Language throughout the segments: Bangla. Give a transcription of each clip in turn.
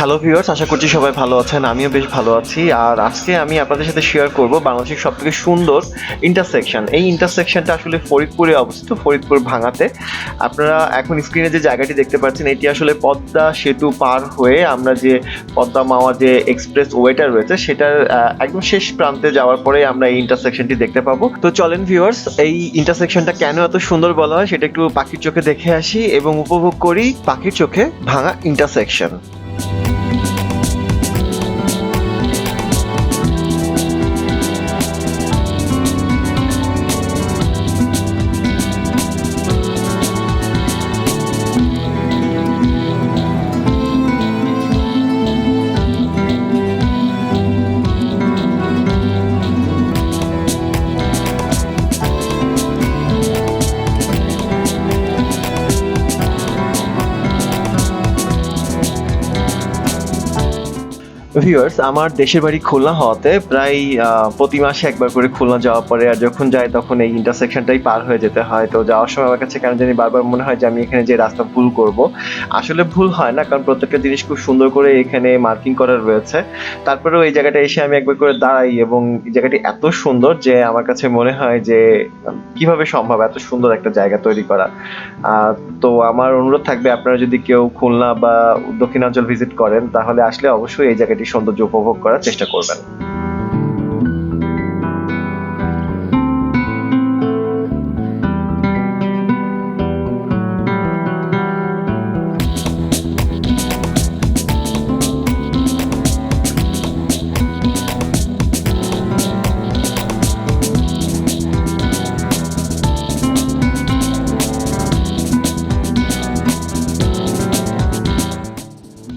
হ্যালো ভিউয়ার্স, আশা করছি সবাই ভালো আছেন। আমিও বেশ ভালো আছি। আর আজকে আমি আপনাদের সাথে শেয়ার করব বাংলাদেশের সবথেকে সুন্দর ইন্টারসেকশন। এই ইন্টারসেকশনটা আসলে ফরিদপুরে অবস্থিত, ফরিদপুর ভাঙাতে। আপনারা এখন স্ক্রিনে যে জায়গাটি দেখতে পাচ্ছেন, এটি আসলে পদ্মা সেতু পার হয়ে আমরা যে পদ্মা মাওয়া যে এক্সপ্রেস ওয়েটা রয়েছে সেটার একদম শেষ প্রান্তে যাওয়ার পরে আমরা এই ইন্টারসেকশনটি দেখতে পাবো। তো চলেন ভিউয়ার্স, এই ইন্টারসেকশনটা কেন এত সুন্দর বলা হয় সেটা একটু পাখির চোখে দেখে আসি এবং উপভোগ করি পাখির চোখে ভাঙা ইন্টারসেকশন। ভিউয়ার্স, আমার দেশের বাড়ি খুলনা হওয়াতে প্রায় প্রতি মাসে একবার করে খুলনা যাওয়া পড়ে। আর যখন যাই তখন এই ইন্টারসেকশনটাই পার হয়ে যেতে হয়। তো যাওয়ার সময় আমার কাছে কেন জানি বারবার মনে হয় যে আমি এখানে যে রাস্তা ভুল করব। আসলে ভুল হয় না, কারণ প্রত্যেকটা জিনিস খুব সুন্দর করে এখানে মার্কিং করা রয়েছে। তারপরেও এই জায়গাটা এসে আমি একবার করে দাঁড়াই এবং এই জায়গাটি এত সুন্দর যে আমার কাছে মনে হয় যে কিভাবে সম্ভব এত সুন্দর একটা জায়গা তৈরি করা। তো আমার অনুরোধ থাকবে, আপনারা যদি কেউ খুলনা বা দক্ষিণাঞ্চল ভিজিট করেন তাহলে আসলে অবশ্যই এই জায়গাটি সৌন্দর্য উপভোগ করার চেষ্টা করবেন।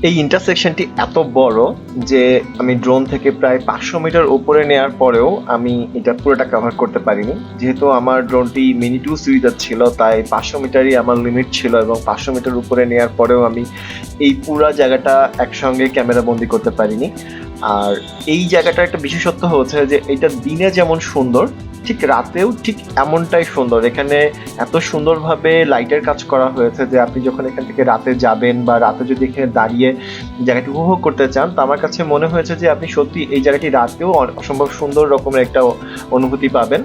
এই ইন্টারসেকশনটি এত বড় যে আমি ড্রোন থেকে প্রায় 500 মিটার উপরে নেওয়ার পরেও আমি এটা পুরোটা কভার করতে পারিনি। যেহেতু আমার ড্রোনটি মিনি 2 সিরিজের ছিল, তাই 500 মিটারই আমার লিমিট ছিল এবং 500 মিটার উপরে নেওয়ার পরেও আমি এই পুরো জায়গাটা একসঙ্গে ক্যামেরা বন্দি করতে পারিনি। আর এই জায়গাটার একটা বিশেষত্ব হচ্ছে যে এটা দিনে যেমন সুন্দর, ঠিক রাতেও ঠিক এমনটাই সুন্দর। এখানে এত সুন্দরভাবে লাইটের কাজ করা হয়েছে যে আপনি যখন এখান থেকে রাতে যাবেন বা রাতে যদি এখানে দাঁড়িয়ে জায়গাটি উপভোগ করতে চান, তো আমার কাছে মনে হয়েছে যে আপনি সত্যি এই জায়গাটি রাতেও অসম্ভব সুন্দর রকমের একটা অনুভূতি পাবেন।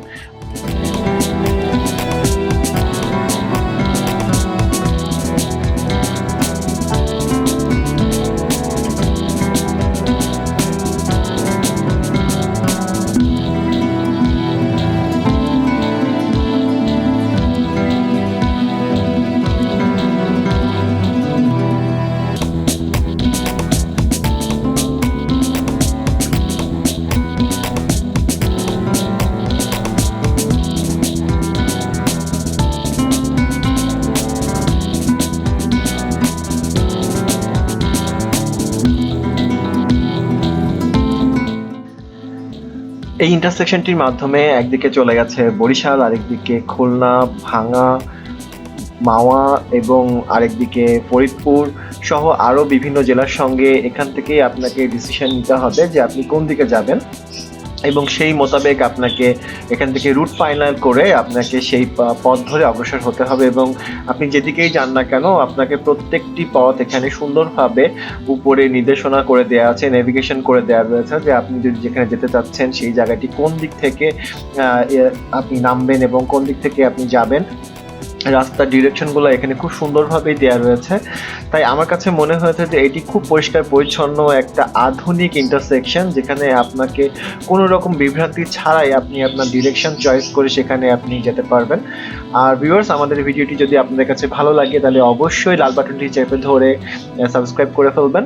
এই ইন্টারসেকশনটির মাধ্যমে একদিকে চলে গেছে বরিশাল, আরেকদিকে খুলনা, ভাঙ্গা, মাওয়া এবং আরেকদিকে ফরিদপুর সহ আরও বিভিন্ন জেলার সঙ্গে। এখান থেকেই আপনাকে ডিসিশন নিতে হবে যে আপনি কোন দিকে যাবেন এবং সেই মোতাবেক আপনাকে এখান থেকে রুট ফাইনাল করে আপনাকে সেই পথ ধরে অগ্রসর হতে হবে। এবং আপনি যেদিকেই যান না কেন, আপনাকে প্রত্যেকটি পথ এখানে সুন্দরভাবে উপরে নির্দেশনা করে দেওয়া আছে, নেভিগেশন করে দেওয়া রয়েছে যে আপনি যদি যেখানে যেতে চাচ্ছেন সেই জায়গাটি কোন দিক থেকে আপনি নামবেন এবং কোন দিক থেকে আপনি যাবেন। রাস্তার ডিরেকশনগুলো এখানে খুব সুন্দরভাবেই দেওয়া রয়েছে। তাই আমার কাছে মনে হয়েছে যে এটি খুব পরিষ্কার পরিচ্ছন্ন একটা আধুনিক ইন্টারসেকশন, যেখানে আপনাকে কোনো রকম বিভ্রান্তি ছাড়াই আপনি আপনার ডিরেকশন চয়েস করে সেখানে আপনি যেতে পারবেন। আর ভিউয়ার্স, আমাদের ভিডিওটি যদি আপনাদের কাছে ভালো লাগে তাহলে অবশ্যই লাল বাটনটি চেপে ধরে সাবস্ক্রাইব করে ফেলবেন।